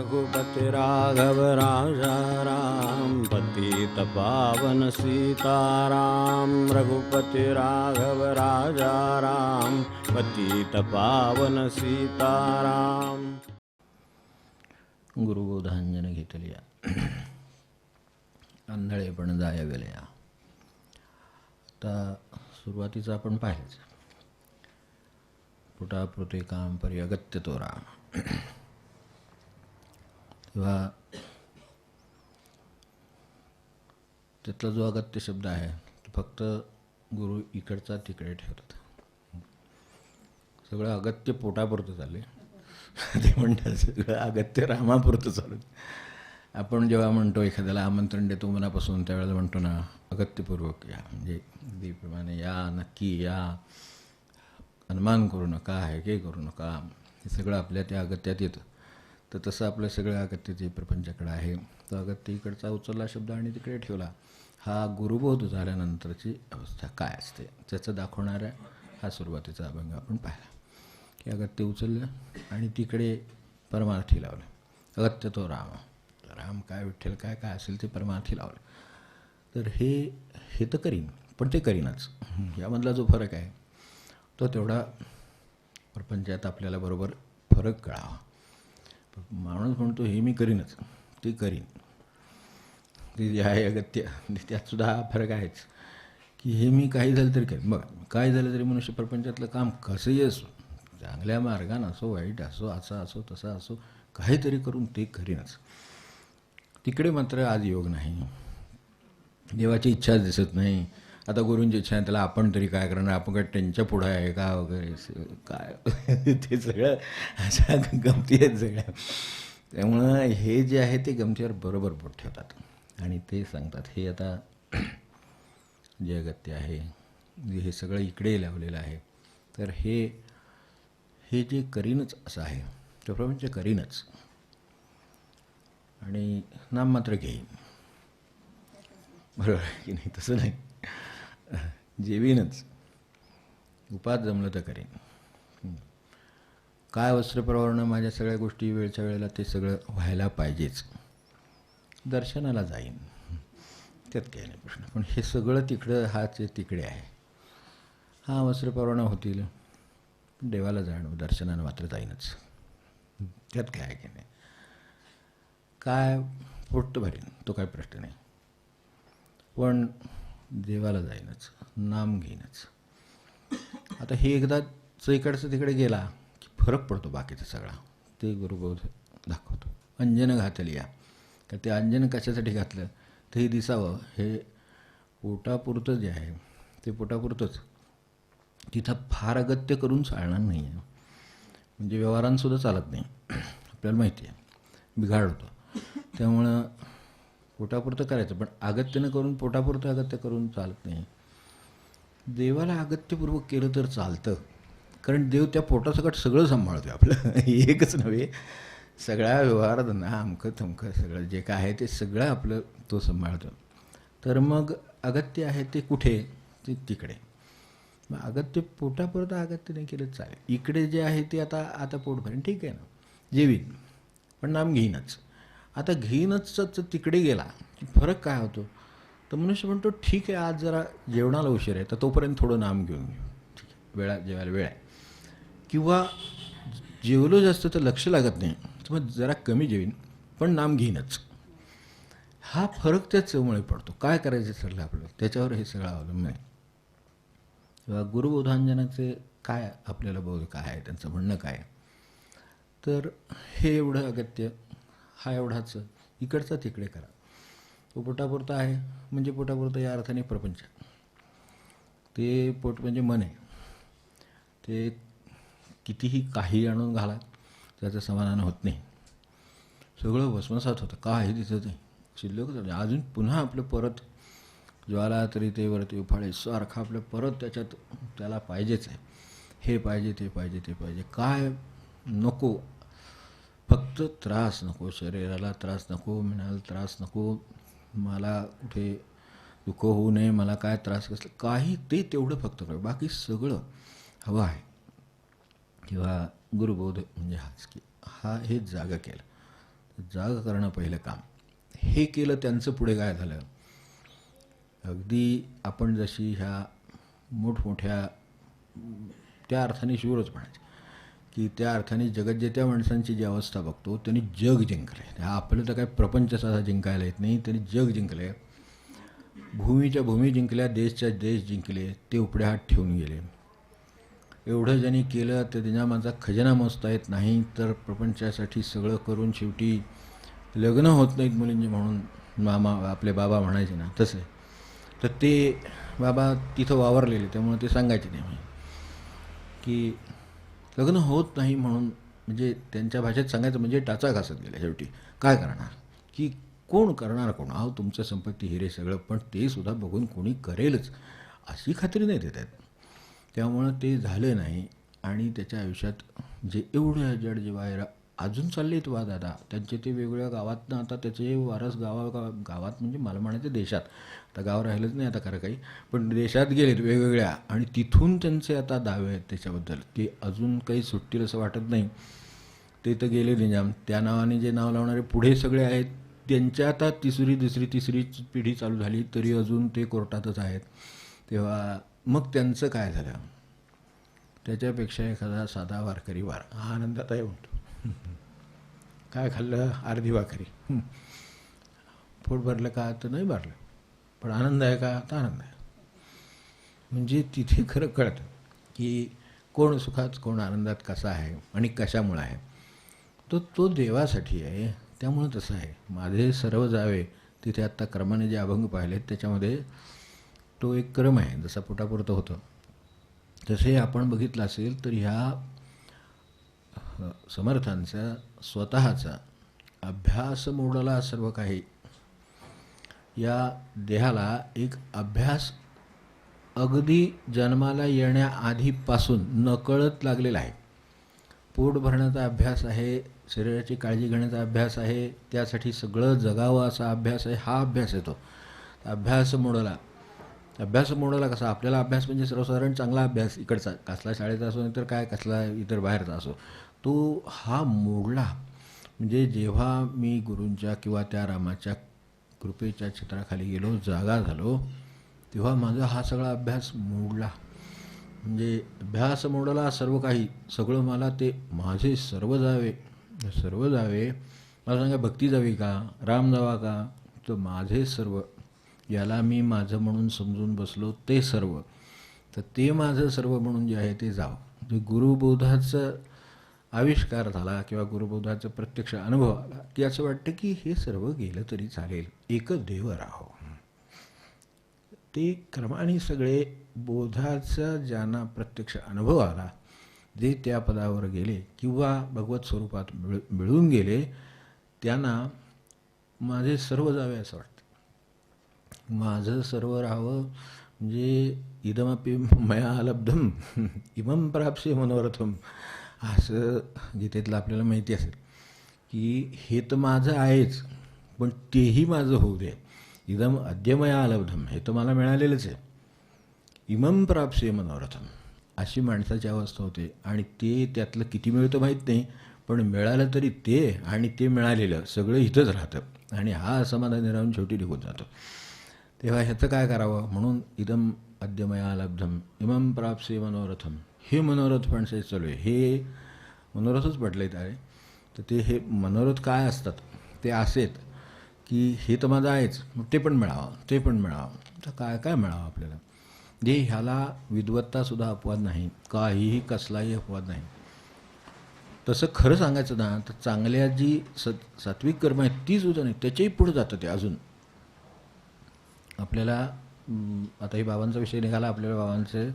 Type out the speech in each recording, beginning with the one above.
रघुपति राघव राजा राम, पतित पावन सीताराम। रघुपति राघव राजा राम, पतित पावन सीताराम। गुरुबोधांजन घेतलिया, आंधळेपण जाया गेल्या. आता सुरुवातीचं आपण पाहिलंच, पोटापुरते काम परी अगत्य तो राम. तेव्हा त्यातला जो अगत्य शब्द आहे तो फक्त गुरु इकडचा तिकडे ठेवतात. सगळं अगत्य पोटापुरतं चालले ते म्हणतात, सगळं अगत्य रामापुरतं चालू. आपण जेव्हा म्हणतो एखाद्याला आमंत्रण देतो मनापासून, त्यावेळेला म्हणतो ना अगत्यपूर्वक या, म्हणजे अगदीप्रमाणे या, नक्की या, अनुमान करू नका, हे काही करू नका, हे सगळं आपल्या त्या अगत्यात येतं. तर तसं आपलं सगळं अगत्य जे प्रपंचाकडं आहे, तो अगत्य इकडचा उचलला शब्द आणि तिकडे ठेवला. हा गुरुबोध झाल्यानंतरची अवस्था काय असते त्याचं दाखवणारा हा सुरुवातीचा अभंग आपण पाहिला. की अगत्य उचललं आणि तिकडे परमार्थी लावलं. अगत्य तो राम, राम काय विठ्ठल काय काय असेल ते परमार्थी लावलं. तर हे तर करीन, पण ते करीनच. यामधला जो फरक आहे तो तेवढा प्रपंचात आपल्याला बरोबर फरक कळावा. माणूस म्हणतो हे मी करीनच, ते करीन, ते जे आहे अगत्य, त्यातसुद्धा हा फरक आहेच की हे मी काही झालं तरी करीन. बघा, काय झालं तरी मनुष्य प्रपंचातलं काम कसंही असो, चांगल्या मार्गानं असो, वाईट असो, असं असो तसं असो, काहीतरी करून ते करीनच. तिकडे मात्र आज योग नाही, देवाची इच्छाच दिसत नाही. आता गुरूंची इच्छा आहे, त्याला आपण तरी काय करणार, आपण काय त्यांच्या पुढं आहे का वगैरे काय ते सगळं अशा गमती आहेत सगळ्या. त्यामुळं हे जे आहे ते गमतीवर बरोबर बोट ठेवतात आणि ते सांगतात हे आता जे अगत्य आहे, हे सगळं इकडे लावलेलं आहे, तर हे जे करीनच असं आहे, ते प्रपंच करीनच आणि नाम मात्र घेईन. बरोबर आहे की नाही? तसं नाही, जेवीनच, उपात जमलं तर करेन. काय वस्त्रप्रवरणं, माझ्या सगळ्या गोष्टी वेळच्या वेळेला ते सगळं व्हायला पाहिजेच. दर्शनाला जाईन, त्यात काही नाही प्रश्न, पण हे सगळं तिकडं हाचे तिकडे आहे. हा वस्त्रप्रवरणं होतील, देवाला जाणं दर्शनानं मात्र जाईनच, त्यात काय आहे की नाही. काय पोट भरेन तो काय प्रश्न नाही, पण देवाला जाईनच, नाम घेईनच. आता हे एकदाच इकडचं तिकडे गेला की फरक पडतो बाकीचा सगळा. ते गुरुबोध दाखवतो. अंजन घातली या, का ते अंजन कशासाठी घातलं तर हे दिसावं, हे पोटापुरतं जे आहे ते पोटापुरतंच. तिथं फार अगत्य करून चालणार नाही आहे, म्हणजे व्यवहारांसुद्धा चालत नाही, आपल्याला माहिती आहे, बिघाड होतो. त्यामुळं पोटापुरतं करायचं, पण अगत्य करून पोटापुरतं अगत्य करून चालत नाही. देवाला अगत्यपूर्वक केलं तर चालतं, कारण देव त्या पोटासकट सगळं सांभाळतो आपलं. एकच नव्हे, सगळ्या व्यवहार धंदा अमकं थमकं सगळं जे काय आहे ते सगळं आपलं तो सांभाळतो. तर मग अगत्य आहे ते कुठे, ते तिकडे. मग अगत्य पोटापुरतं अगत्य नाही केलं चालेल. इकडे जे आहे ते आता पोट भरेन, ठीक आहे ना, जेवीन, पण नाम घेईनच. आता घेईनच तिकडे गेला की फरक काय होतो, तर मनुष्य म्हणतो ठीक आहे आज जरा जेवणाला उशीर आहे, तर तोपर्यंत थोडं नाम घेऊन घेऊ, ठीक आहे, वेळा जेवायला वेळ आहे, किंवा जेवलो जास्त तर लक्ष लागत नाही, तर मग जरा कमी जेवीन पण नाम घेईनच. हा फरक त्या चवमुळे पडतो. काय करायचं ठरलं आपलं त्याच्यावर हे सगळं अवलंबून आहे. किंवा गुरुबोधांजनाचे काय आपल्याला बोध काय आहे, त्यांचं म्हणणं काय, तर हे एवढं अगत्य, हा एवढाच इकडचा तिकडे करा. तो पोटापुरता आहे म्हणजे पोटापुरतं या अर्थाने प्रपंच, ते पोट म्हणजे मन आहे, ते कितीही काही आणून घाला त्याचं समाधान होत नाही, सगळं भस्मसात होतं, काही दिसत नाही, शिल्लक होतं. अजून पुन्हा आपलं परत ज्वाला तरी ते वरती उफाळे सारखं आपलं परत त्याच्यात त्याला पाहिजेच आहे, हे पाहिजे ते पाहिजे ते पाहिजे, काय नको, फक्त त्रास नको, शरीराला त्रास नको, मनाला त्रास नको, मला कुठे दुःख होऊ नये, मला काय त्रास कसलं काही, ते तेवढं फक्त कर, बाकी सगळं हवं आहे. किंवा गुरुबोध म्हणजे हाच की हेच जागा केलं. जाग करणं पहिलं काम. हे केलं त्यांचं पुढे काय झालं, अगदी आपण जशी ह्या मोठमोठ्या त्या अर्थाने शूरच म्हणायचे की त्या अर्थाने जगज्जेत्या माणसांची जी अवस्था बघतो त्यांनी जग जिंकले. हा आपलं तर काय प्रपंच साधा जिंकायला येत नाही, त्यांनी जग जिंकले, भूमीच्या भूमी जिंकल्या, देशच्या देश जिंकले, ते उपड्या हात ठेवून गेले. एवढं ज्यांनी केलं तर त्यांना माझा खजाना मोजता येत नाही, तर प्रपंचासाठी सगळं करून शेवटी लग्न होत नाहीत मुलींचे म्हणून मामा आपले बाबा म्हणायचे ना तसे. तर ते बाबा तिथं वावरलेले त्यामुळे ते सांगायचे नाही की लग्न होत नाही म्हणून, म्हणजे त्यांच्या भाषेत सांगायचं म्हणजे टाचा घासत गेले. शेवटी काय करणार की कोण करणार कोण, अहो तुमचं संपत्ती हिरे सगळं, पण ते सुद्धा बघून कोणी करेलच अशी खात्री नाही देत आहेत. त्यामुळं ते झालं नाही. आणि त्याच्या आयुष्यात जे एवढं जड जेव्हा अजून चालले आहेत वाद आता त्यांचे, ते वेगवेगळ्या गावातनं आता त्याचे वारस गावात म्हणजे मला म्हणायचं देशात, आता गाव राहिलंच नाही आता खरं काही, पण देशात गेलेत वेगवेगळ्या, आणि तिथून त्यांचे आता दावे आहेत त्याच्याबद्दल. ते अजून काही सुटतील असं वाटत नाही. ते तर गेले निजाम, त्या नावाने जे नाव लावणारे पुढे सगळे आहेत त्यांच्या आता तिसरी पिढी चालू झाली तरी अजून ते कोर्टातच आहेत. तेव्हा मग त्यांचं काय झालं, त्याच्यापेक्षा एखादा साधा वारकरी हा आनंदात आहे म्हणतो. काय खाल्लं, अर्धी भाकरी, पोट भरलं का, तर नाही भरलं, पण आनंद आहे का, तर आनंद आहे. म्हणजे तिथे खरं कळतं की कोण सुखात कोण आनंदात कसा आहे आणि कशामुळे आहे. तो देवासाठी आहे, त्यामुळं तसं आहे. माझे सर्व जावे, तिथे आत्ता क्रमाने जे अभंग पाहिलेत त्याच्यामध्ये तो एक क्रम आहे, जसा पोटापुरतं होतं तसे आपण बघितलं असेल तर ह्या समर्थांचा स्वतःचा अभ्यास मोडला सर्व काही. या देहाला एक अभ्यास अगदी जन्माला येण्याआधीपासून नकळत लागलेला आहे. पोट भरण्याचा अभ्यास आहे, शरीराची काळजी घेण्याचा अभ्यास आहे, त्यासाठी सगळं जगावं असा अभ्यास आहे. हा अभ्यास येतो अभ्यास मोडला कसा, आपल्याला अभ्यास म्हणजे सर्वसाधारण चांगला अभ्यास इकडचा, कसला शाळेचा असो नाही तर काय कसला इतर बाहेरचा असो, तो हा मोडला. म्हणजे जेव्हा मी गुरूंच्या किंवा त्या रामाच्या कृपेच्या छत्राखाली गेलो, जागा झालो, तेव्हा माझा हा सगळा अभ्यास मोडला. म्हणजे अभ्यास मोडला सर्व काही, सगळं मला ते माझे सर्व जावे. मला सांगा भक्ती जावी का, राम जावा का, तर माझे सर्व, याला मी माझं म्हणून समजून बसलो ते सर्व, तर ते माझं सर्व म्हणून जे आहे ते जावं. जे गुरुबोधाचं आविष्कार झाला किंवा गुरुबोधाचा प्रत्यक्ष अनुभव आला की असं वाटतं की हे सर्व गेलं तरी चालेल, एकच देव राहो. ते क्रमाने सगळे बोधाचा ज्यांना प्रत्यक्ष अनुभव आला, जे त्या पदावर गेले किंवा भगवत स्वरूपात मिळून गेले, त्यांना माझे सर्व जावे असं वाटतं. माझं सर्व राहावं म्हणजे इदमपि मया लब्धम इमं प्राप्स्ये मनोरथम, असं गीतेतलं आपल्याला माहिती असेल की हे तर माझं आहेच, पण तेही माझं होऊ दे. इदम अद्य मया लब्धम, हे तर मला मिळालेलंच आहे. इमं प्राप्स्ये मनोरथम, अशी माणसाची अवस्था होते. आणि ते त्यातलं किती मिळतं माहीत नाही, पण मिळालं तरी ते आणि ते मिळालेलं सगळं इथंच राहतं आणि हा असमाधानी राहून शेवटी निघून जातो. तेव्हा ह्याचं काय करावं, म्हणून इदम अद्य मया लब्धम इमं प्राप्स्ये मनोरथम, हे मनोरथ पण चालू आहे. हे मनोरथच पडले आहे. तर ते हे मनोरथ काय असतात ते असेच की हे तर माझं आहेच, मग ते पण मिळावं, ते पण मिळावं. तर काय काय मिळावं आपल्याला, जे ह्याला विद्वत्तासुद्धा अपवाद नाही, काहीही कसलाही अपवाद नाही. तसं खरं सांगायचं ना तर चांगल्या जी सात्विक कर्म आहेत ती सुद्धा नाही, त्याच्याही पुढे जातं ते अजून. आपल्याला आता ही बाबांचा विषय निघाला, आपल्याला बाबांचं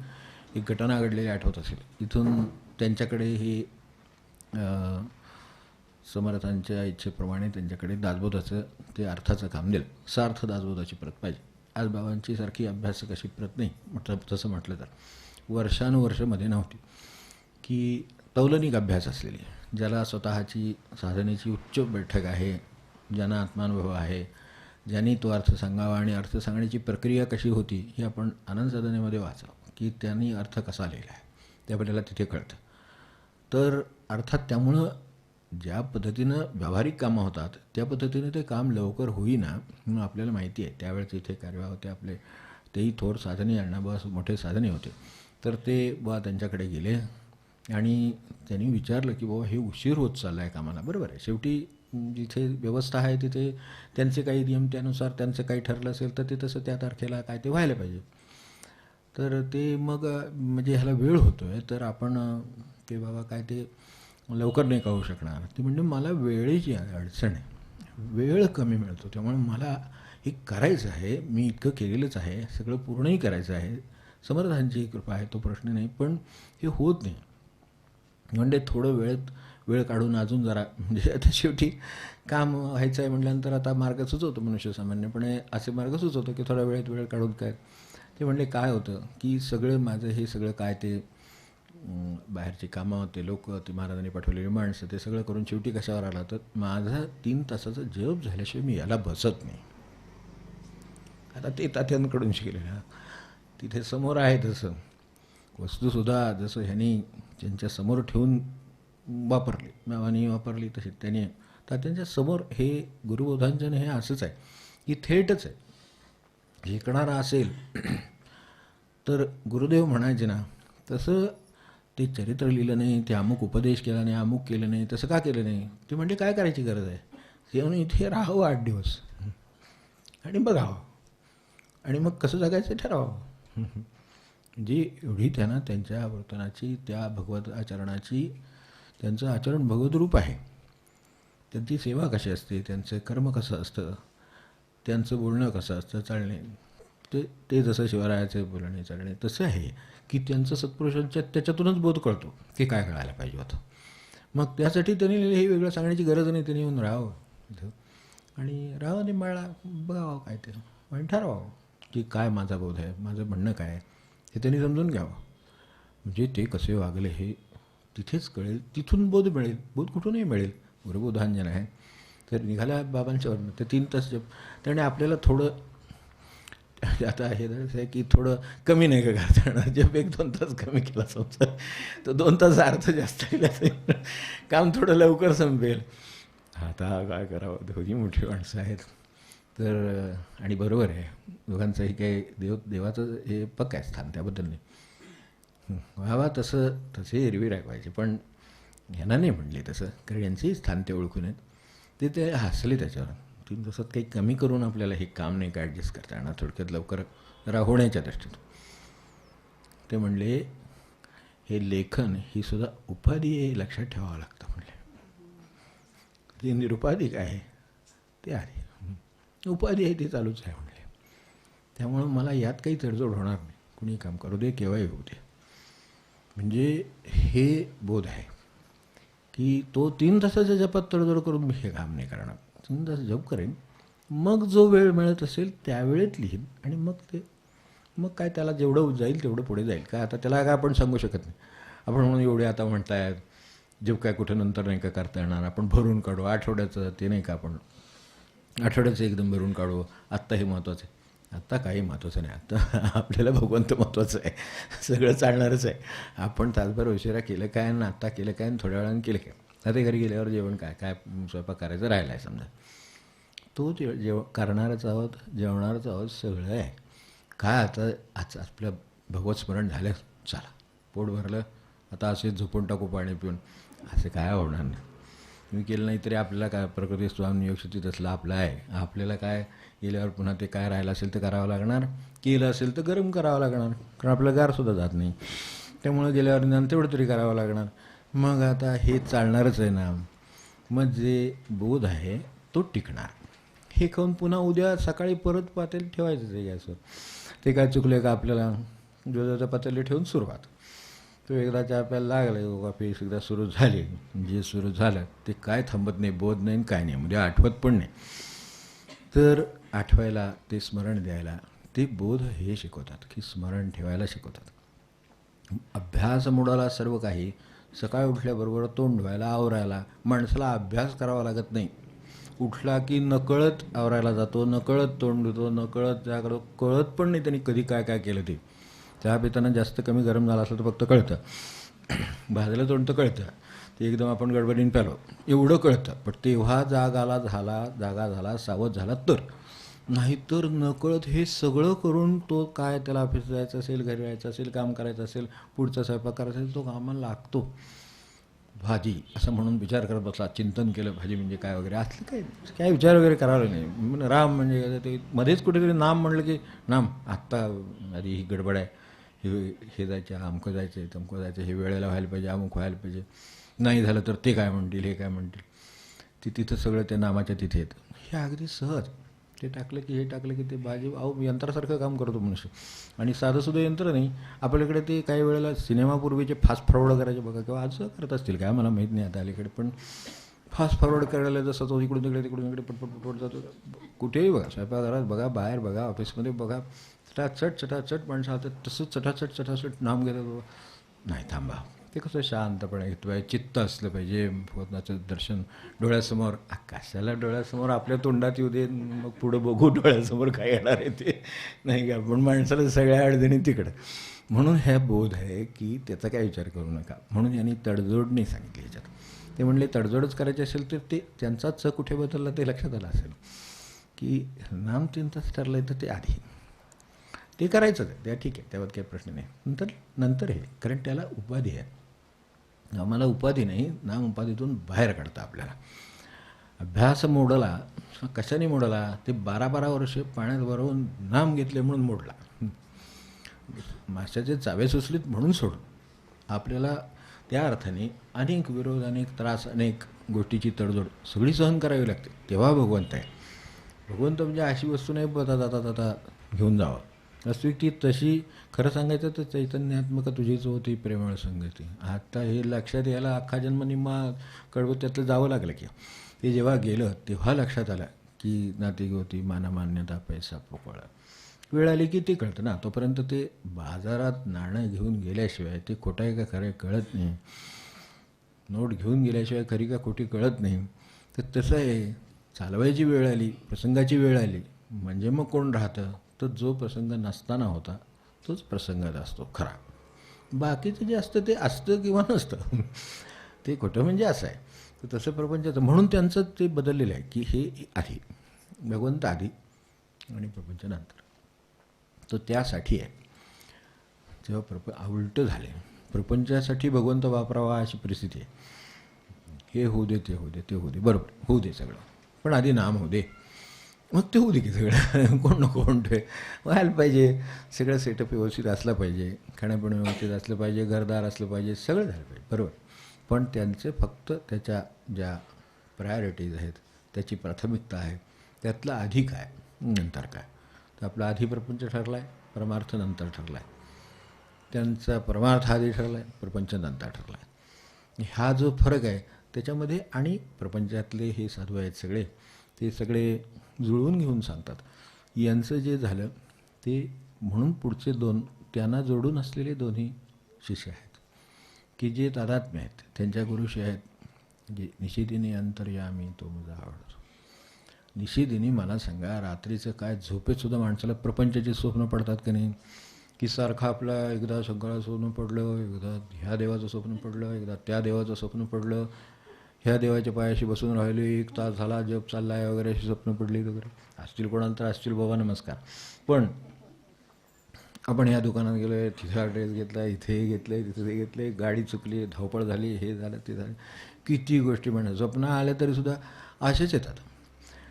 एक घटना घडलेली आठवत असेल. इथून त्यांच्याकडे हे समर्थांच्या इच्छेप्रमाणे त्यांच्याकडे दासबोधाचं ते अर्थाचं काम दिलं. सार्थ दासबोधाची प्रत पाहिजे. आज बाबांची सारखी अभ्यासक अशी प्रत नाही तसं म्हटलं तर, वर्षानुवर्षमध्ये नव्हती, की तौलनिक अभ्यास असलेली, ज्याला स्वतःची साधनेची उच्च बैठक आहे, ज्यांना आत्मानुभव आहे, ज्यांनी तो अर्थ सांगावा आणि अर्थ सांगण्याची प्रक्रिया कशी होती ही आपण आनंद साधनेमध्ये वाचावं, की त्यांनी अर्थ कसा लिहिला आहे ते आपल्याला तिथे कळतं. तर अर्थात त्यामुळं ज्या पद्धतीनं व्यावहारिक कामं होतात त्या पद्धतीनं ते काम लवकर होईना म्हणून आपल्याला माहिती आहे. त्यावेळेस इथे कार्य होते आपले, तेही थोर साधने अण्णाबा मोठे साधने होते. तर ते बुवा त्यांच्याकडे गेले आणि त्यांनी विचारलं की बाबा हे उशीर होत चालला आहे कामाला. बरोबर आहे, शेवटी जिथे व्यवस्था आहे तिथे त्यांचे काही नियम, त्यानुसार त्यांचं काही ठरलं असेल तर ते तसं त्या तारखेला काय ते व्हायला पाहिजे. तर ते मग म्हणजे ह्याला वेळ होतो आहे तर आपण ते बाबा काय ते लवकर नाही का होऊ शकणार. ते म्हणजे मला वेळेची अडचण आहे, वेळ कमी मिळतो, त्यामुळे मला हे करायचं आहे, मी इतकं केलेलंच आहे, सगळं पूर्णही करायचं आहे, समर्थांची कृपा आहे तो प्रश्न नाही, पण हे होत नाही. म्हणजे थोडं वेळ काढून अजून जरा म्हणजे आता शेवटी काम व्हायचं आहे म्हटल्यानंतर आता मार्ग सुचवतो मनुष्य सामान्यपणे, असे मार्ग सुचवतो की थोड्या वेळ काढून काय. ते म्हणले काय होतं की सगळं माझं हे सगळं काय ते बाहेरची कामं होते, लोक ते महाराजांनी पाठवलेली माणसं, ते सगळं करून शेवटी कशावर आला तर माझा 3 तासाचा जप झाल्याशिवाय मी याला बसत नाही. आता ते तात्यांकडून शिकलेलं तिथे समोर आहे तसं वस्तूसुद्धा जसं ह्यांनी त्यांच्या समोर ठेवून वापरली, नावाने वापरली तशी त्याने तात्यांच्या समोर हे गुरुबोधांजन हे असंच आहे की थेटच आहे. शिकणारा असेल तर गुरुदेव म्हणायचे ना तसं ते चरित्र लिहिलं नाही, ते अमुक उपदेश केला नाही, अमुक केलं नाही, तसं का केलं नाही. ते म्हणजे काय करायची गरज आहे, ते म्हणून इथे राहावं 8 दिवस आणि बघावं आणि मग कसं जगायचं ठरवावं. जी एवढी त्यांना त्यांच्या वर्तनाची, त्या भगवत आचरणाची, त्यांचं आचरण भगवत रूप आहे, त्यांची सेवा कशी असते, त्यांचं कर्म कसं असतं, त्यांचं बोलणं कसं असतं, चालणे ते जसं शिवरायाचे बोलणे चालणे तसं आहे की त्यांचं सत्पुरुषांच्या त्याच्यातूनच बोध कळतो की काय कळायला पाहिजे होतं. मग त्यासाठी त्यांनी हे वेगळं सांगण्याची गरज नाही, त्यांनी येऊन राहावं इथं आणि राहावं निंबाळा बघावं काय ते आणि ठरवावं की काय माझा बोध आहे, माझं म्हणणं काय आहे हे त्यांनी समजून घ्यावं. म्हणजे ते कसे वागले हे तिथेच कळेल, तिथून बोध मिळेल. बोध कुठूनही मिळेल. गुरुबोधांजन आहे तर निघाल्या बाबांच्यावरनं ते 3 तास जप. त्याने आपल्याला थोडं आता हे आहे की थोडं कमी नाही का करता येणार, जप 1-2 तास कमी केला समजा तर 2 तास अर्थ जास्त केला काम थोडं लवकर संपेल. आता काय करावं, दोघी मोठी माणसं आहेत तर. आणि बरोबर आहे दोघांचंही काही देवाचं हे पक्क आहे स्थान, त्याबद्दल नाही व्हावा तसे एरवी राहायचे, पण ह्यांना नाही म्हणले तसं, कारण यांचंही स्थान ते ओळखून आहेत. ते हसले त्याच्यावर. 3 दिवसात काही कमी करून आपल्याला हे काम नाही का ॲडजस्ट करता येणार, थोडक्यात लवकर जरा होण्याच्या दृष्टीतून. ते म्हणले हे लेखन ही सुद्धा उपाधी आहे, लक्षात ठेवावं लागतं म्हणले. ते निरुपाधिक आहे ते आहे, उपाधी आहे ते चालूच आहे म्हणले. त्यामुळं मला यात काही तडजोड होणार नाही, कुणी काम करू दे केव्हाही होऊ दे. म्हणजे हे बोध आहे की तो 3 तासाच्या जपात तडजोड करून मी हे काम नाही करणार. 3 तास जप करेन, मग जो वेळ मिळत असेल त्यावेळेत लिहीन आणि मग काय त्याला जेवढं जाईल तेवढं पुढे जाईल. काय आता त्याला काय आपण सांगू शकत नाही. आपण म्हणून एवढे आता म्हणतायत जप काय कुठं नंतर नाही का करता येणार, आपण भरून काढू आठवड्याचं, ते नाही का आपण आठवड्याचं एकदम भरून काढू, आत्ता हे महत्त्वाचं आहे. आत्ता काही महत्त्वाचं नाही, आत्ता आपल्याला भगवंत महत्त्वाचं आहे, सगळं चालणारच आहे. आपण तासभर उशिरा केलं काय आणि आत्ता केलं काय आणि थोड्या वेळानं केलं काय. आता घरी गेल्यावर जेवण काय स्वयंपाक करायचं राहिला आहे समजा, तो करणारच आहोत, जेवणारच आहोत, सगळं आहे. काय आता आपलं भगवत स्मरण झालं, चला पोट भरलं, आता असे झोपून टाकू पाणी पिऊन, असं काय होणार नाही. मी केलं नाही तरी आपल्याला काय प्रकृती स्वामी योगशक्ती तसला आपला आहे. आपल्याला काय गेल्यावर पुन्हा ते काय राहिलं असेल तर करावं लागणार, केलं असेल तर गरम करावं लागणार, कारण आपलं गारसुद्धा जात नाही, त्यामुळं गेल्यावर निदान तेवढं तरी करावं लागणार. मग आता हे चालणारच आहे ना. मग जे बोध आहे तो टिकणार. हे खाऊन पुन्हा उद्या सकाळी परत पातेली ठेवायचं आहे गॅसवर. ते काय चुकलं का आपल्याला दुधाच्या पातेली ठेवून सुरुवात. तो एकदाच्या आपल्याला लागलं कॉफी एकदा सुरू झाली, जे सुरू झालं ते काय थांबत नाही, बोध नाही काय नाही, म्हणजे आठवत पण नाही. तर आठवायला, ते स्मरण द्यायला ते बोध हे शिकवतात की स्मरण ठेवायला शिकवतात. अभ्यास मोडाला सर्व काही. सकाळी उठल्याबरोबर तोंड धुवायला, आवरायला माणसाला अभ्यास करावा लागत नाही. उठला की नकळत आवरायला जातो, नकळत तोंड धुतो, नकळत त्याकडं कळत पण नाही त्यांनी कधी काय काय केलं ते. चहा पिताना जास्त कमी गरम झाला असलं तर फक्त कळतं, भाजलं तोंड तर कळतं, की एकदम आपण गडबडीने प्यालो एवढं कळतं. पण तेव्हा जागा झाला सावध झाला तर, नाहीतर नकळत हे सगळं करून तो काय त्याला ऑफिस जायचं असेल, घरी जायचं असेल, काम करायचं असेल, पुढचा स्वयंपाक करायचा असेल, तो कामाला लागतो. भाजी असं म्हणून विचार करत बसला, चिंतन केलं भाजी म्हणजे काय वगैरे, असलं काय विचार वगैरे करायला नाही. राम म्हणजे ते मध्येच कुठेतरी नाम म्हणलं की नाम आत्ता आधी ही गडबड आहे, हे जायचं, अमकं जायचं आहे, तमकं जायचं, हे वेळेला व्हायला पाहिजे, अमुक व्हायला पाहिजे, नाही झालं तर ते काय म्हणतील, हे काय म्हणतील. ते तिथं सगळं त्या नामाच्या तिथे येतं. हे अगदी सहज ते टाकलं की हे टाकलं की ते भाजी यंत्रासारखं काम करतो मनुष्य. आणि साधंसुद्धा यंत्र नाही, आपल्याकडे ते काही वेळेला सिनेमापूर्वीचे फास्ट फॉरवर्ड करायचे बघा, किंवा आज करत असतील काय मला माहीत नाही आता अलीकडे, पण फास्ट फॉरवर्ड करायला जसं तो इकडून तिकडे पटपट जातो. कुठेही बघा, स्वयंपाकघरात बघा, बाहेर बघा, ऑफिसमध्ये बघा, चटाचट माणसं आता तसंच चटाचट नाम घेतात. नाही, थांबा, ते कसं शांतपणे घेतो आहे, चित्त असलं पाहिजे, भगवंताचं दर्शन डोळ्यासमोर. कशाला डोळ्यासमोर, आपल्या तोंडात येऊ दे, मग पुढं बघू डोळ्यासमोर काय येणार आहे ते, नाही का. पण माणसाला सगळ्या अडचणी तिकडं. म्हणून ह्या बोध आहे की त्याचा काय विचार करू नका. म्हणून यांनी तडजोड नाही सांगितली ह्याच्यात. ते म्हणले तडजोडच करायची असेल तर ते त्यांचा च कुठे बदलला ते लक्षात आलं असेल की नाम चिंताच ठरलं आहे, तर ते आधी ते करायचं आहे, त्या ठीक आहे, त्यावर काही प्रश्न नाही. नंतर हे, कारण त्याला उपाधी आहे. आम्हाला उपाधी नाही, नाम उपाधीतून बाहेर काढता आपल्याला. अभ्यास मोडला, कशाने मोडला, ते 12 वर्ष पाण्यात भरवून नाम घेतले म्हणून मोडला. माशाचे चावे सुचलीत म्हणून सोडून आपल्याला त्या अर्थाने अनेक विरोध, अनेक त्रास, अनेक गोष्टीची तडजोड सगळी सहन करावी लागते. तेव्हा भगवंत आहे. भगवंत म्हणजे अशी वस्तू नाही जाता घेऊन जावं. वास्तविक ती तशी, खरं सांगायचं तर चैतन्यात्मक तुझीच होती प्रेमळ संगती. आता हे लक्षात यायला अख्खा जन्म निम्मा कडवं त्यातलं जावं लागलं की ते जेव्हा गेलं तेव्हा लक्षात आलं की नाती गोती मानमान्यता पैसा पोकळ. वेळ आली की ते कळतं ना, तोपर्यंत ते बाजारात नाणं घेऊन गेल्याशिवाय ते खोटं आहे का खरं आहे कळत नाही, नोट घेऊन गेल्याशिवाय खरी का खोटी कळत नाही. तर तसं आहे, चालवायची वेळ आली, प्रसंगाची वेळ आली म्हणजे मग कोण राहतं, तर जो प्रसंग नसताना होता तोच प्रसंगात असतो खरा. बाकीचं जे असतं ते असतं किंवा नसतं, ते खोटं म्हणजे असं आहे. तर तसं प्रपंचाचं, म्हणून त्यांचं ते बदललेलं आहे की हे आधी, भगवंत आधी आणि प्रपंच नंतर. तो त्यासाठी आहे. जेव्हा उलटं झाले, प्रपंचासाठी भगवंत वापरावा अशी परिस्थिती आहे. हे होऊ दे, ते होऊ दे, ते होऊ दे, बरोबर होऊ दे सगळं, पण आधी नाम होऊ दे, मग ते होऊ दे की सगळं. कोण नको म्हणतोय, व्हायला पाहिजे सगळं, सेटअप व्यवस्थित असलं पाहिजे, खाण्यापिणं व्यवस्थित असलं पाहिजे, घरदार असलं पाहिजे, सगळं झालं पाहिजे, बरोबर. पण त्यांचे फक्त त्याच्या ज्या प्रायोरिटीज आहेत, त्याची प्राथमिकता आहे, त्यातलं आधी काय नंतर काय. तर आपला आधी प्रपंच ठरला आहे, परमार्थ नंतर ठरला आहे. त्यांचा परमार्थ आधी ठरला आहे, प्रपंच नंतर ठरला आहे. हा जो फरक आहे त्याच्यामध्ये, आणि प्रपंचातले हे साधू आहेत सगळे, ते सगळे जुळवून घेऊन सांगतात. यांचं जे झालं ते, म्हणून पुढचे दोन त्यांना जोडून असलेले दोन्ही शिष्य आहेत की जे तादात्म्य आहेत, त्यांच्या गुरुशी आहेत. जे निशिदिनी अंतर्यामी तो माझा आवडतो. निशिदिनी मला सांगा, रात्रीचं काय झोपेतसुद्धा माणसाला प्रपंचाची स्वप्न पडतात की नाही, की सारखं आपला एकदा सगळं स्वप्न पडलं, एकदा ह्या देवाचं स्वप्न पडलं, एकदा त्या देवाचं स्वप्न पडलं, ह्या देवाच्या पायाशी बसून राहिले, 1 तास झाला जप चालला आहे वगैरे, अशी स्वप्न पडली वगैरे. असतील कोणाला तर असतील बाबा, नमस्कार. पण आपण ह्या दुकानात गेलो आहे, तिथे हा ड्रेस घेतला, इथे घेतलं आहे, तिथे घेतलं आहे, गाडी चुकली, धावपळ झाली, हे झालं ते झालं, किती गोष्टी म्हणतात. स्वप्न आल्या तरीसुद्धा असेच येतात.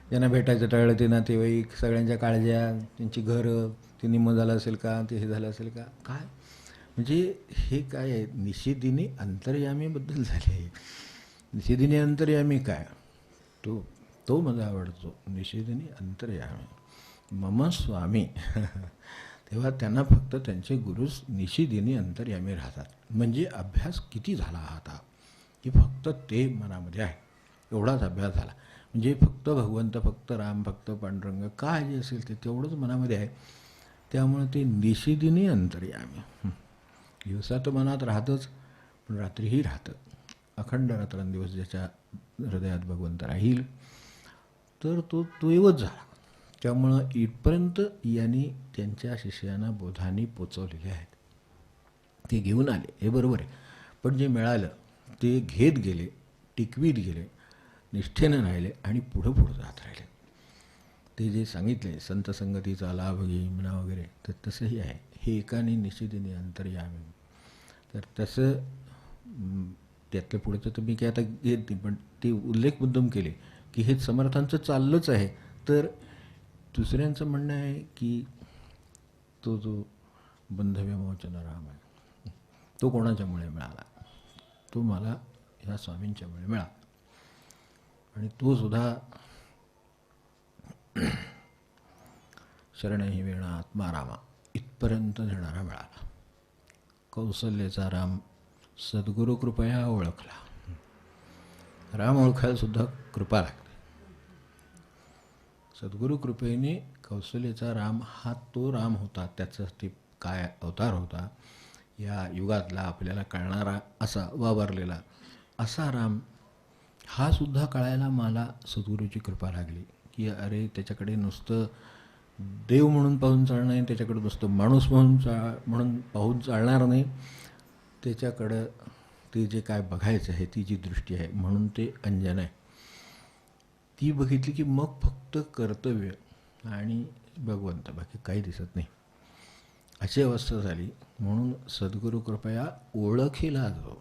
ज्यांना भेटायचं टाळलं ते नातेवाईक, सगळ्यांच्या काळज्या, त्यांची घरं, ते निम्मं झालं असेल का, ते हे झालं असेल का, काय म्हणजे हे काय आहे. निशिदिनी अंतर्यामीबद्दल झाले आहे. निशिदिनी अंतर्यामी काय, तो मला आवडतो. निशिदिनी अंतर्यामी मम स्वामी. तेव्हा त्यांना फक्त त्यांचे गुरुच निशिदिनी अंतर्यामी राहतात. म्हणजे अभ्यास किती झाला आता, की फक्त ते मनामध्ये आहे, एवढाच अभ्यास झाला. म्हणजे फक्त भगवंत, फक्त राम, फक्त पांडुरंग, काय जे असेल ते तेवढंच मनामध्ये आहे. त्यामुळे ते निशिदिनी अंतर्यामी. दिवसा तर मनात राहतंच, पण रात्रीही राहतं. अखंड रात्रंदिवस ज्याच्या हृदयात भगवंत राहील, तर तो येवच झाला. त्यामुळं इथपर्यंत यांनी त्यांच्या शिष्यांना बोधांनी पोचवलेले आहेत. ते घेऊन आले, हे बरोबर आहे. पण जे मिळालं ते घेत गेले, टिकवीत गेले, निष्ठेनं राहिले आणि पुढं पुढं जात राहिले. ते जे सांगितले संत संगतीचा लाभ घे म्हणा वगैरे, तर तसंही आहे. हे एकाने निश्चितीने अंतर्यामी. तर तसं त्यातलं पुढचं तर मी काय आता घेत नाही, पण ते उल्लेख मुद्दाम केले की हे समर्थांचं चाललंच आहे. तर दुसऱ्यांचं म्हणणं आहे की तो जो बंधविमोचन राम आहे तो कोणाच्यामुळे मिळाला? तो मला ह्या स्वामींच्यामुळे मिळाला. आणि तो सुद्धा शरणही वेणा आत्मा रामा इथपर्यंत नेणारा मिळाला. कौसल्याचा राम सद्गुरु कृपया ओळखला. राम ओळखायला सुद्धा कृपा लागते. सद्गुरु कृपेने कौसल्याचा राम हा तो राम होता, त्याच्यासाठी काय अवतार होता या युगातला आपल्याला कळणारा असा वावरलेला असा राम हा सुद्धा कळायला मला सद्गुरूची कृपा लागली. की अरे त्याच्याकडे नुसतं देव म्हणून पाहून चालणार नाही, त्याच्याकडे नुसतं माणूस म्हणून पाहून चालणार नाही, त्याच्याकडं ते जे काय बघायचं आहे ती जी दृष्टी आहे म्हणून ते अंजन आहे ती बघितली की मग फक्त कर्तव्य आणि भगवंत, बाकी काही दिसत नाही अशी अवस्था झाली. म्हणून सद्गुरू कृपया ओळखीला जो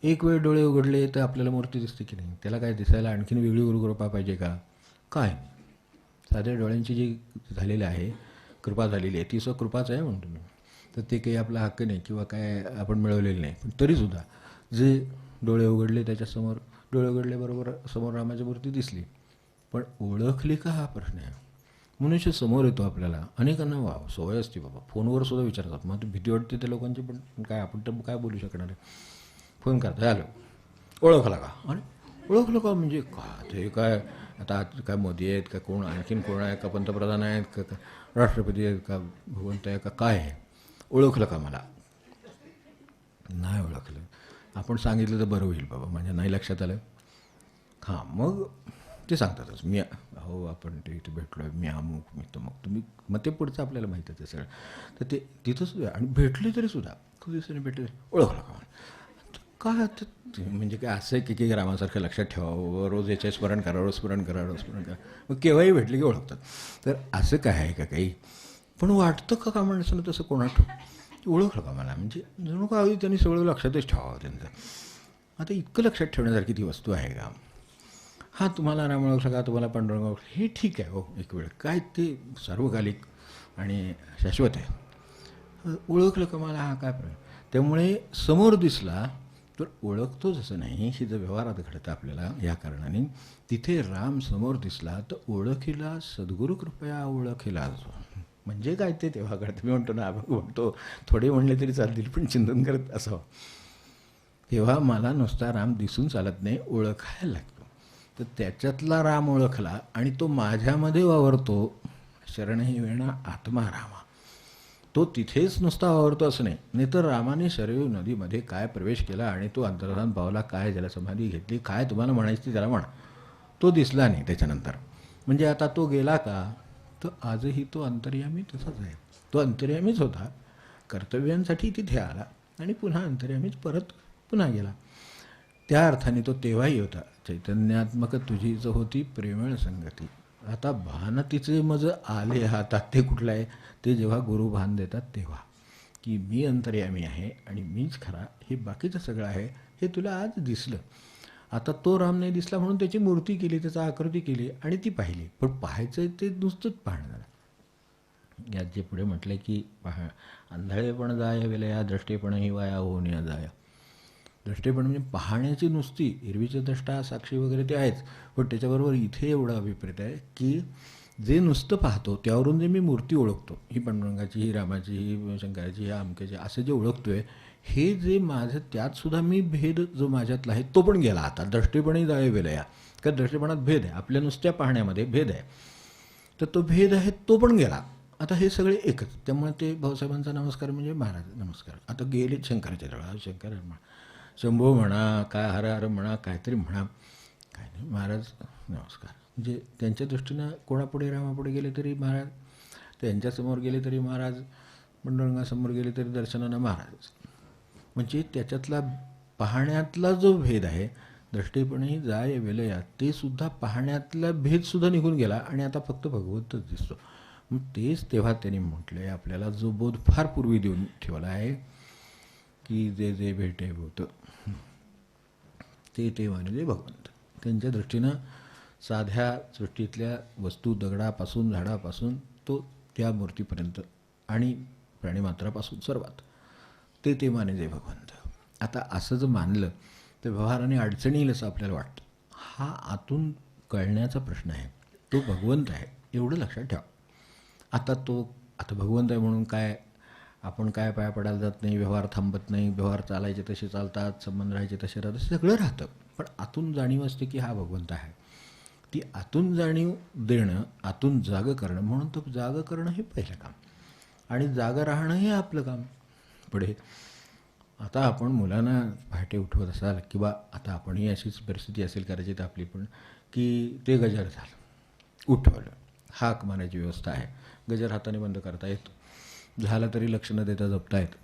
एक वेळ डोळे उघडले तर आपल्याला मूर्ती दिसते की नाही, त्याला काय दिसायला आणखीन वेगळी गुरुकृपा पाहिजे का? काय नाही, साध्या डोळ्यांची जी झालेली आहे कृपा झालेली आहे ती स्वकृपाच आहे म्हणतो मी. तर ते काही आपला हक्क नाही किंवा काय आपण मिळवलेलं नाही, पण तरीसुद्धा जे डोळे उघडले त्याच्यासमोर डोळे उघडल्याबरोबर समोर रामाची मूर्ती दिसली, पण ओळखली का हा प्रश्न आहे. मनुष्य समोर येतो आपल्याला, अनेकांना सवय असते बाबा फोनवर सुद्धा विचारतात, मग भीती वाटते त्या लोकांची, पण काय आपण तर काय बोलू शकणार आहे. फोन करता आलो ओळखला का? आणि ओळखलं का म्हणजे का ते काय आता काय मोदी आहेत का कोण आणखीन कोण आहे का पंतप्रधान आहेत का राष्ट्रपती आहेत का भगवंत आहे का काय आहे? ओळखलं का? मला नाही ओळखलं. आपण सांगितलं तर बरं होईल बाबा, माझ्या नाही लक्षात आलं. हां मग ते सांगतातच मी हो आपण ते इथे भेटलो आहे, मी अमुक मी तमुक, तुम्ही मग ते पुढचं आपल्याला माहीत आहे ते सगळं. तर ते तिथंच आणि भेटले तरीसुद्धा खूप दिवसांनी भेटले ओळखलं का? काय आता म्हणजे काय असं आहे की रामासारखं लक्षात ठेवावं, रोज याचे स्मरण करा, रोज स्मरण करा, रोज स्मरण करा, मग केव्हाही भेटले की ओळखतात. तर असं काय आहे का काही? पण वाटतं का माणसानं तसं कोणाला ओळखलं का मला, म्हणजे जणू का हवी त्यांनी सगळं लक्षातच ठेवावं त्यांचं. आता इतकं लक्षात ठेवण्यासारखी ती वस्तू आहे का? हां तुम्हाला राम ओळखलं का, तुम्हाला पांडुरंग ओळखलं, हे ठीक आहे हो एक वेळ, काय ते सार्वकालिक आणि शाश्वत आहे. ओळखलं का मला, हा काय प्रश्न. त्यामुळे समोर दिसला तर ओळखतोच असं नाही, ही जर व्यवहारात घडतं आपल्याला या कारणाने. तिथे राम समोर दिसला तर ओळखीला सद्गुरू कृपया ओळखीला जो म्हणजे काय ते तेव्हा कळतं. मी म्हणतो ना म्हणतो थोडे म्हणले तरी चालतील पण चिंतन करत असावं. तेव्हा मला नुसता राम दिसून चालत नाही, ओळखायला लागतो. तर त्याच्यातला राम ओळखला आणि तो माझ्यामध्ये वावरतो. शरणही वेणा आत्मा रामा, तो तिथेच नुसता वावरतो असं नाही. नाहीतर रामाने शरयू नदीमध्ये काय प्रवेश केला आणि तो अंतर्धान पावला, काय जलसमाधी घेतली, काय तुम्हाला म्हणायची त्याला म्हणा, तो दिसला नाही त्याच्यानंतर. म्हणजे आता तो गेला का? तर आजही तो अंतर्यामी तसाच आहे. तो अंतर्यामीच होता, कर्तव्यांसाठी तिथे आला आणि पुन्हा अंतर्यामीच परत पुन्हा गेला. त्या अर्थाने तो तेव्हाही होता. चैतन्यात्मक तुझी जो होती प्रेमळ संगती. आता भान तिचे मज आले हातात, ते कुठलं आहे? ते जेव्हा गुरु भान देतात तेव्हा, की मी अंतर्यामी आहे आणि मीच खरा, हे बाकीचं सगळं आहे हे तुला आज दिसलं. आता तो राम नाही दिसला म्हणून त्याची मूर्ती केली, त्याचा आकृती केली आणि ती पाहिली, पण पाहायचं ते नुसतंच पाहणं झालं. यात जे पुढे म्हटलं की आंधळेपण जाय विलया, द्रष्टेपणही वाया होऊन या जाया. द्रष्टेपण म्हणजे पाहण्याची नुसती, एरवीचे द्रष्टा साक्षी वगैरे ते आहेच, पण त्याच्याबरोबर इथे एवढा अभिप्रेत आहे की जे नुसतं पाहतो त्यावरून जे मी मूर्ती ओळखतो, ही पांडुरंगाची, ही रामाची, ही शंकराची, ही आमक्याची, असं जे ओळखतोय, हे जे माझं त्यातसुद्धा मी भेद जो माझ्यातला आहे तो पण गेला. आता द्रष्टेपणही जाळे विलया, कारण द्रष्टेपणात भेद आहे, आपल्या नुसत्या पाहण्यामध्ये भेद आहे, तर तो भेद आहे तो पण गेला. आता हे सगळे एकच. त्यामुळे ते भाऊसाहेबांचा नमस्कार म्हणजे महाराज नमस्कार. आता गेले शंकराच्या जवळ, शंकर म्हणा, शंभो म्हणा, काय हर हर म्हणा, काहीतरी म्हणा, काय नाही, महाराज नमस्कार. म्हणजे त्यांच्या दृष्टीनं कोणापुढे रामापुढे गेले तरी महाराज, त्यांच्यासमोर गेले तरी महाराज, पांडुरंगासमोर गेले तरी दर्शनानं महाराज. म्हणजे त्याच्यातला पाहण्यातला जो भेद आहे, दृष्टीपणेही जाय विलया, ते सुद्धा पाहण्यातला भेदसुद्धा निघून गेला आणि आता फक्त भगवंतच दिसतो. मग तेच तेव्हा त्यांनी म्हटलं आहे आपल्याला, जो बोध फार पूर्वी देऊन ठेवला आहे की जे जे भेटे भूत ते ते मानले भगवंत. त्यांच्या दृष्टीनं साध्या सृष्टीतल्या वस्तू, दगडापासून, झाडापासून तो त्या मूर्तीपर्यंत आणि प्राणीमात्रापासून सर्वात ते ते मानले भगवंत. आता असं जर मानलं तर व्यवहाराने अडचणी येईल असं आपल्याला वाटतं. हा आतून कळण्याचा प्रश्न आहे. तो भगवंत आहे एवढं लक्षात ठेवा. आता भगवंत आहे म्हणून काय आपण काय पाया पडायला जात नाही, व्यवहार थांबत नाही, व्यवहार चालायचे तसे चालतात, संबंध राहायचे तसे राहतात, सगळं राहतं. पण आतून जाणीव असते की हा भगवंत आहे. ती आतून जाणीव देणं, आतून जागं करणं, म्हणून तर जागं करणं हे पहिलं काम आणि जागं राहणं हे आपलं काम. पुढे आता आपण मुलांना पहाटे उठवत असाल किंवा आता आपणही अशीच परिस्थिती असेल कदाचित आपली पण, की ते गजर झालं, उठवलं, हाक मारायची व्यवस्था आहे, गजर हाताने बंद करता येतो, झालं तरी लक्ष न देता जपता येतं.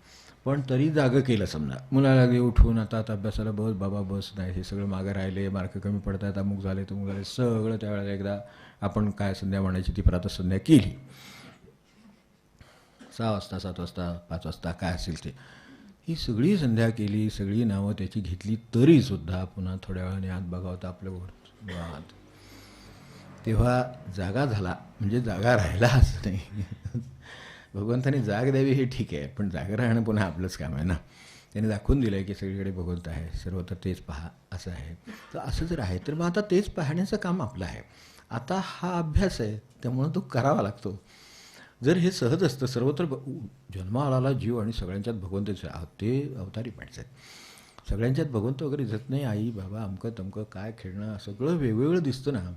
पण तरी जागं केलं समजा, मुलाला लागले उठवून आता अभ्यासाला बस बाबा बस नाही, हे सगळं मागं राहिले, मार्क कमी पडत आहेत, अमुक झाले तमुक झाले, सगळं त्यावेळेला एकदा आपण काय संध्या म्हणायची ती प्रातः संध्या केली. 6 वाजता 7 वाजता 5 वाजता काय असेल ते, ही सगळी संध्या केली, सगळी नावं त्याची घेतली, तरीसुद्धा पुन्हा थोड्या वेळाने आत बघावं तर आपलं वाद. तेव्हा जागा झाला म्हणजे जागा राहिला असं नाही. भगवंताने जाग द्यावी हे ठीक आहे, पण जागा राहणं पुन्हा आपलंच काम आहे ना. त्याने दाखवून दिलं आहे की सगळीकडे भगवंत आहे, सर्वत्र तेच पहा असं आहे. तर असं जर आहे तर मग आता तेच पाहण्याचं काम आपलं आहे. आता हा अभ्यास आहे त्यामुळं तो करावा लागतो. जर हे सहज असतं, सर्वत्र जन्माला जीव आणि सगळ्यांच्यात भगवंतच आहे, ते अवतारी माणसं आहेत, सगळ्यांच्यात भगवंत वगैरे दिसत नाही, आई बाबा अमकं तमकं काय खेळणं सगळं वेगवेगळं दिसतं ना,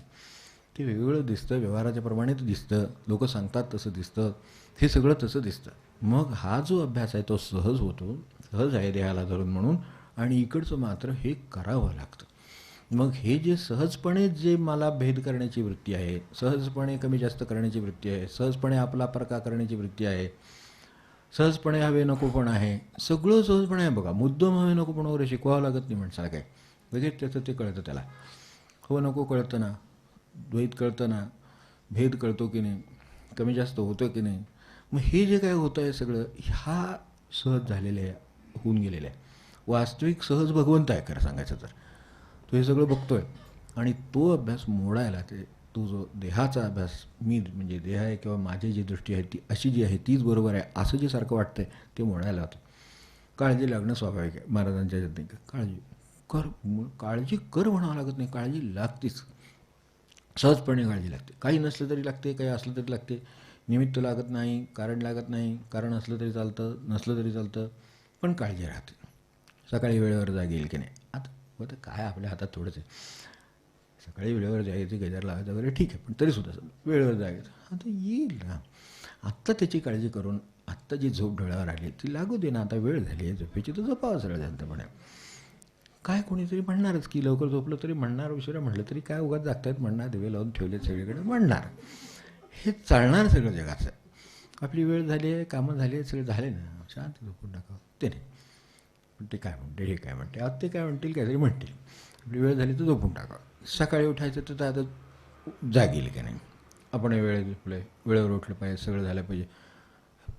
ते वेगवेगळं दिसतं, व्यवहाराच्या प्रमाणे ते दिसतं, लोक सांगतात तसं दिसतं, हे सगळं तसं दिसतं. मग हा जो अभ्यास आहे तो सहज होतो, सहज आहे देहाला धरून म्हणून, आणि इकडचं मात्र हे करावं लागतं. मग हे जे सहजपणे जे मला भेद करण्याची वृत्ती आहे, सहजपणे कमी जास्त करण्याची वृत्ती आहे, सहजपणे आपला परका करण्याची वृत्ती आहे, सहजपणे हवे नको पण आहे, सगळं सहजपणे आहे बघा. मुद्दाम हवे नको पण वगैरे शिकवावं लागत नाही माणसाला, काय लगेच त्याचं ते कळतं. त्याला हो नको कळतं ना, द्वैत कळतं ना, भेद कळतो की नाही, कमी जास्त होतं की नाही. मग हे जे काय होतं आहे सगळं ह्या सहज झालेलं आहे, होऊन गेलेलं आहे. वास्तविक सहज भगवंत आहे खरं सांगायचं तर. तो हे सगळं बघतो आहे आणि तो अभ्यास मोडायला तो जो देहाचा अभ्यास, मी म्हणजे देह आहे किंवा माझी जी दृष्टी आहे ती अशी जी आहे तीच बरोबर आहे असं जे सारखं वाटतं आहे ते मोडायला होतं. काळजी लागणं स्वाभाविक आहे, महाराजांच्या नाही काळजी कर म्हणावं लागत नाही, काळजी लागतेच, सहजपणे काळजी लागते. काही नसलं तरी लागते, काही असलं तरी लागते, निमित्त लागत नाही, कारण लागत नाही, कारण असलं तरी चालतं, नसलं तरी चालतं, पण काळजी राहते. सकाळी वेळेवर जाग येईल की नाही, आता काय आपल्या हातात थोडंच आहे. सकाळी वेळेवर जायचं, गजर लावायचं वगैरे ठीक आहे, पण तरीसुद्धा वेळेवर जायचं आता येईल ना. आत्ता त्याची काळजी करून आत्ता जी झोप डोळ्यावर आली ती लागू दे ना, आता वेळ झाली आहे झोपेची तर झोपावं सरळ शांतपणे. काय कोणीतरी म्हणणारच की लवकर झोपलं तरी म्हणणार, उशिरा म्हटलं तरी काय उगाच जागतायत म्हणणार, दिवे लावून ठेवलेत सगळीकडे म्हणणार, हे चालणार सगळं जगाचं. आपली वेळ झाली आहे, कामं झाली आहेत, सगळे झाले ना, शांत झोपून टाकावं ते नाही. पण ते काय म्हणते, हे काय म्हणते, आज ते काय म्हणतील, काहीतरी म्हणतील, आपली वेळ झाली तर झोपून टाकावं. सकाळी उठायचं तर आता जाग येईल की नाही, आपण वेळेत झोपलं आहे, वेळेवर उठलं पाहिजे, सगळं झालं पाहिजे.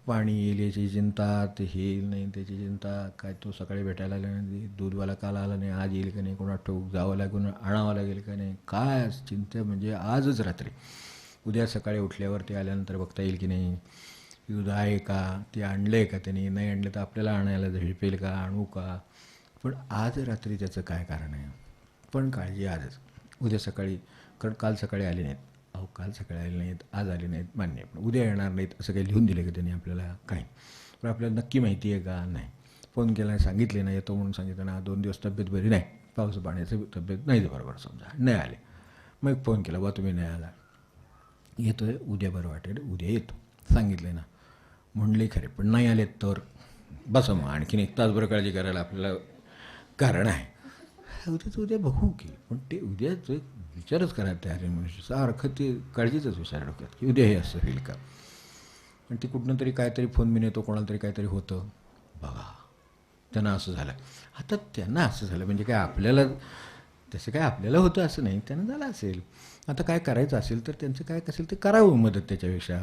पाणी येईल याची चिंता, ते हे येईल नाही त्याची चिंता, काय तो सकाळी भेटायला आला नाही, दूधवाला काल आला नाही, आज येईल का नाही, कोणा ठोक जावं लागून आणावं लागेल का नाही, काय चिंता म्हणजे आजच रात्री. उद्या सकाळी उठल्यावर ते आल्यानंतर बघता येईल की नाही, दूध आहे का, ते आणलं आहे का त्याने, नाही आणलं तर आपल्याला आणायला झेपेल का, आणू का. पण आज रात्री त्याचं काय कारण आहे, पण काळजी आजच. उद्या सकाळी, कारण काल सकाळी आले नाहीत, अहो काल सकाळी आले नाहीत, आज आले नाहीत मान्य, पण उद्या येणार नाहीत असं काही लिहून दिलं का त्यांनी आपल्याला, काही. पण आपल्याला नक्की माहिती आहे का, नाही. फोन केला, सांगितले ना, येतो म्हणून सांगितलं ना, 2 दिवस तब्येत बरी नाही, पाऊस पाण्याचं तब्येत नाही बरोबर, समजा नाही आले, मग फोन केला, बा तुम्ही नाही आला, येतो आहे, उद्या बरं वाटेल, उद्या येतो, सांगितलं ना, म्हणले खरे, पण नाही आले तर बस मग आणखीन 1 तासभर काळजी करायला आपल्याला कारण आहे. उद्याच उद्या बघू की, पण ते उद्याच विचारच करायला तयार आहे मनुष्य, सारखं ते काळजीचाच विचार डोक्यात की उद्या हे असं होईल का. पण ती कुठनं तरी काहीतरी फोन बिन येतो, कोणाला तरी काहीतरी होतं, बघा त्यांना असं झालं. आता त्यांना असं झालं म्हणजे काय आपल्याला तसं काय आपल्याला होतं असं नाही, त्यांना झालं असेल. आता काय करायचं असेल तर त्यांचं काय असेल ते करावं मदत. त्याच्यापेक्षा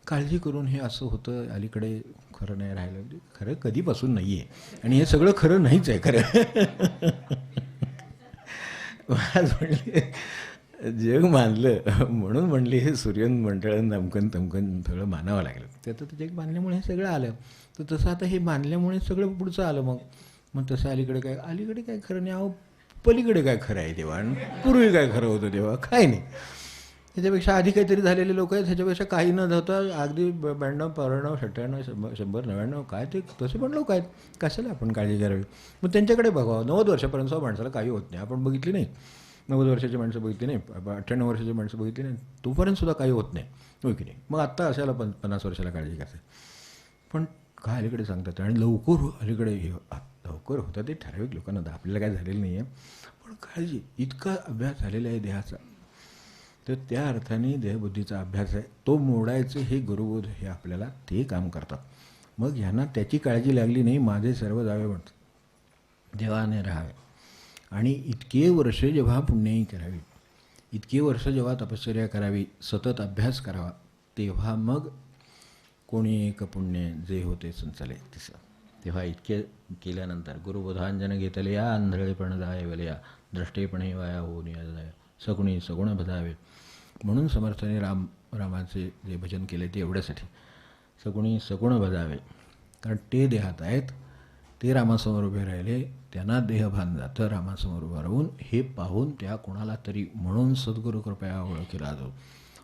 काळजी करून हे असं होतं अलीकडे खरं नाही राहिलं, म्हणजे खरं कधीपासून नाही आहे आणि हे सगळं खरं नाहीच आहे खरं. आज म्हणले जग मानलं म्हणून म्हणले हे सूर्यन मंडळं नमकन तमकन सगळं मानावं लागलं. त्याचं ते जग मानल्यामुळे हे सगळं आलं. तर तसं आता हे मानल्यामुळे सगळं पुढचं आलं. मग तसं अलीकडे काय खरं नाही. अहो पलीकडे काय खरं आहे तेव्हा आणि पूर्वी काय खरं होतं तेव्हा काय नाही. ह्याच्यापेक्षा आधी काहीतरी झालेले लोक आहेत, ह्याच्यापेक्षा काही न होता अगदी 92, 95, 97, 100, 99 काय ते तसे पण लोक आहेत. कशाला आपण काळजी करावी. मग त्यांच्याकडे बघावं. 90 वर्षापर्यंत माणसाला काही होत नाही. आपण बघितली नाही 90 वर्षाची माणसं बघितली नाही, 98 वर्षाची माणसं बघितली नाही, तोपर्यंतसुद्धा काही होत नाही, होय की नाही. मग आत्ता अशाला 50 वर्षाला काळजी करायचं. पण काय अलीकडे सांगतात आणि लवकर अलीकडे लवकर होतं ते ठराविक लोकांना, आपल्याला काय झालेलं नाही आहे. पण काळजी इतका अभ्यास झालेला आहे देहाचा, तर त्या अर्थाने देहबुद्धीचा अभ्यास आहे तो मोडायचं. हे गुरुबोध हे आपल्याला ते काम करतात. मग ह्यांना त्याची काळजी लागली नाही. माझे सर्व जावे म्हणतात, देवाने राहावे. आणि इतके वर्ष जेव्हा पुण्याई करावी, इतके वर्ष जेव्हा तपश्चर्या करावी, सतत अभ्यास करावा, तेव्हा मग कोणी एक पुण्य जे होते संचाले तिसं. तेव्हा इतके केल्यानंतर गुरुबोधांजन घेतले या आंधळेपण जाय वलया, द्रष्टेपणे वाया होऊन या जाय, सगुणी सगुण भजावे. म्हणून समर्थाने रामाचे जे भजन केले ते एवढ्यासाठी, सगुणी सगुण भजावे. कारण ते देहात आहेत, ते रामासमोर उभे राहिले, त्यांना देहभान जातं. रामासमोर उभं राहून हे पाहून त्या कोणाला तरी म्हणून सद्गुरू कृपया ओळखीला जाऊ.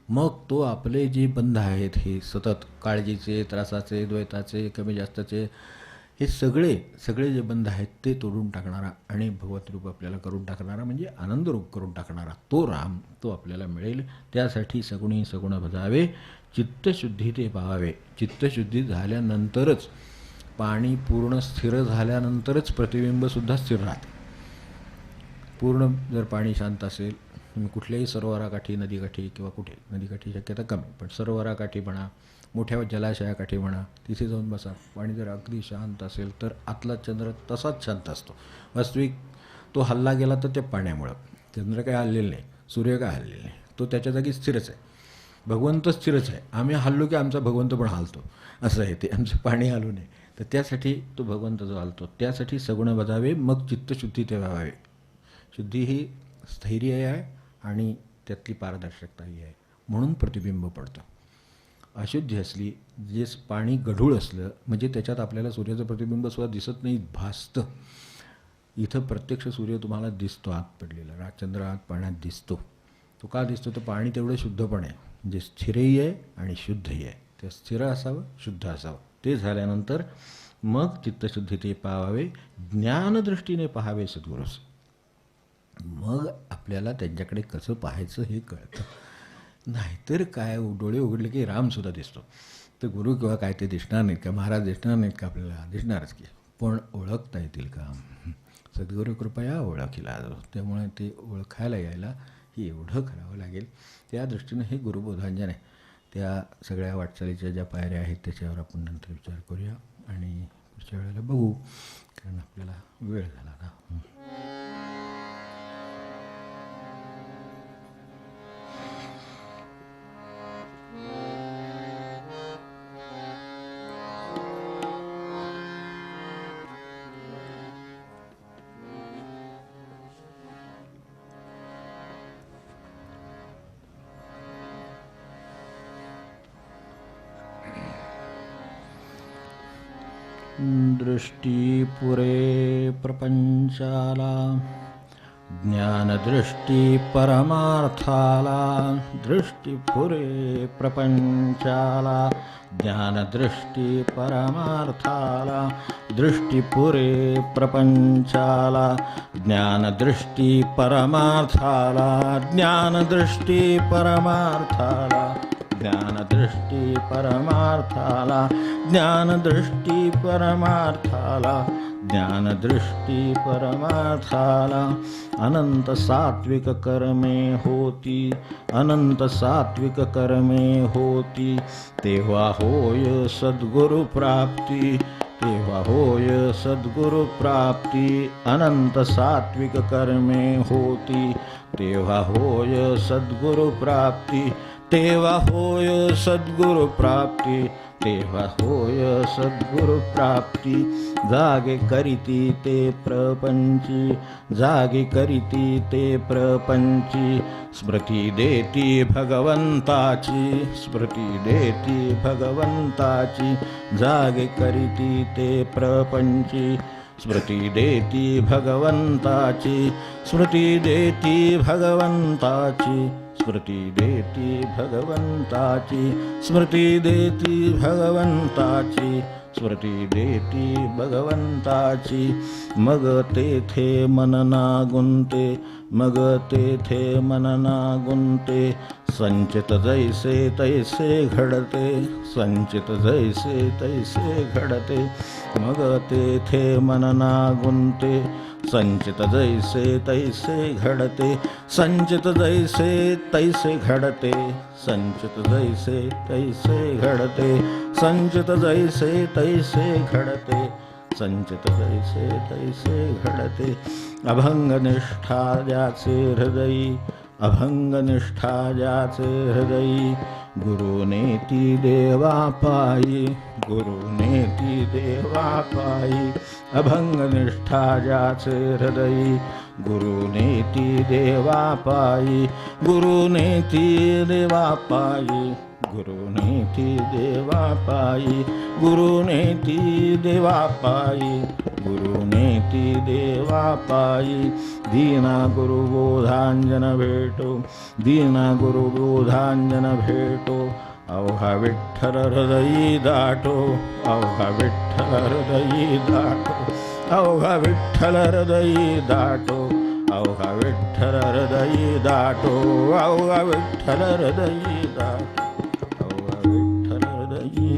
मग तो आपले जे बंध आहेत हे सतत काळजीचे, त्रासाचे, द्वैताचे, कमी जास्तचे, हे सगळे जे बंध आहेत ते तोडून टाकणारा आणि भगवत रूप आपल्याला करून टाकणारा, म्हणजे आनंद रूप करून टाकणारा तो राम, तो आपल्याला मिळेल. त्यासाठी सगुणी सगुण भजावे, चित्तशुद्धी ते पाहावे. चित्तशुद्धी झाल्यानंतरच, पाणी पूर्ण स्थिर झाल्यानंतरच प्रतिबिंबसुद्धा स्थिर राहते. पूर्ण जर पाणी शांत असेल, तुम्ही कुठल्याही सरोवराकाठी, नदीकाठी किंवा कुठे, नदीकाठी शक्यता कमी, पण सरोवराकाठी म्हणा, मोठ्या जलाशयाकाठी म्हणा, तिथे जाऊन बसा. पाणी जर अगदी शांत असेल तर आतला चंद्र तसाच शांत असतो. वास्तविक तो हल्ला गेला तर ते पाण्यामुळं. चंद्र काय हललेलं नाही, सूर्य काय हललेला नाही, तो त्याच्या जागी स्थिरच आहे. भगवंत स्थिरच आहे. आम्ही हल्लो की आमचा भगवंत पण हालतो, असं आहे ते. आमचं पाणी हलू नये, तर त्यासाठी तो भगवंत जो हालतो, त्यासाठी सगुण बजावे. मग चित्तशुद्धी ते व्हावे. शुद्धी ही स्थैर्य आहे आणि त्यातली पारदर्शकताही आहे, म्हणून प्रतिबिंब पडतं. अशुद्धी असली, जे पाणी गढूळ असलं म्हणजे त्याच्यात आपल्याला सूर्याचं प्रतिबिंबसुद्धा दिसत नाही, भासतं. इथं प्रत्यक्ष सूर्य तुम्हाला दिसतो आत पडलेला, चंद्र आत पाण्यात दिसतो. तो का दिसतो? तर पाणी तेवढं शुद्ध पण आहे, म्हणजे स्थिरही आहे आणि शुद्धही आहे. ते स्थिर असावं, शुद्ध असावं. ते झाल्यानंतर मग चित्तशुद्धी ते पाहावे, ज्ञानदृष्टीने पाहावे सद्गुरूस. मग आपल्याला त्यांच्याकडे कसं पाहायचं हे कळतं. नाहीतर काय, डोळे उघडले की रामसुद्धा दिसतो. तर गुरु किंवा काय ते दिसणार नाहीत का, महाराज दिसणार नाहीत का, आपल्याला दिसणारच की, पण ओळखता येतील का? सद्गुरू कृपया ओळखीला. त्यामुळे ते ओळखायला यायला हे एवढं करावं लागेल. त्या दृष्टीनं हे गुरुबोधांजन आहे. त्या सगळ्या वाटचालीच्या ज्या पायऱ्या आहेत त्याच्यावर आपण नंतर विचार करूया आणि पुढच्या वेळेला बघू, कारण आपल्याला वेळ झाला ना. दृष्टी पुरे प्रपंचाला, ज्ञानदृष्टी परमार्थाला. दृष्टी पुरे प्रपंचाला, ज्ञानदृष्टी परमार्थाला. दृष्टी पुरे प्रपंचाला, ज्ञानदृष्टी परमार्थाला. ज्ञानदृष्टी परमार्थाला, ज्ञानदृष्टी परमार्थाला. ज्ञानदृष्टी परमार्थाला, ज्ञानदृष्टी परमार्थाला. अनंत सात्विक कर्मे होती, अनंत सात्विक कर्मे होती, तेव्हा होय सद्गुरु प्राप्ती. तेव्हा होय सद्गुरु प्राप्ती अनंत सात्विक कर्मे होती तेव्हा होय सद्गुरु प्राप्ती तेव्हा होय सद्गुरु प्राप्ती तेव्हा होय सद्गुरु प्राप्ती जागे करीती ते प्रपंची जागे करीती ते प्रपंची स्मृती देती भगवंताची स्मृती देती भगवंताची जागे करीती ते प्रपंची स्मृती देती भगवंताची स्मृती देती भगवंताची स्मृती देती भगवंताची स्मृती देती भगवंताची स्मृती देती भगवंताची मग तेथे मनना गुंते मग तेथे मनना गुंते संचित जैसे तैसे घडते संचित जैसे तैसे घडते मग तेथे मनना गुंते संचित जैसे तैसे घडते संचित जैसे तैसे घडते संचित जैसे तैसे घडते संचित जैसे तैसे घडते संचित जैसे तैसे घडते अभंगनिष्ठा ज्याचे हृदयी अभंगनिष्ठा ज्याचे हृदयी गुरुनेती देवा पायी गुरुनेती देवा पायी अभंगनिष्ठा ज्याचे हृदयी गुरुनेती देवा पायी गुरुनेती देवा पायी गुरुनेती देवा पायी गुरुनेती देवा पायी गुरुनेती देवा पायी दीना गुरुबोधांजन भेटो दीना गुरुबोधांजन भेटो अवघा विठ्ठल हृदयी दाटो अवघा विठ्ठल हृदयी दाटो अवघा विठ्ठल हृदयी दाटो अवघा विठ्ठल हृदयी दाटो अवघा विठ्ठल हृदयी दाटो अवघा विठ्ठल हृदयी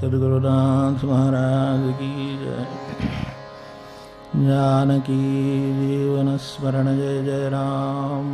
सद्गुरुनाथ महाराज की जय जानकी जीवन स्मरण जय जय राम।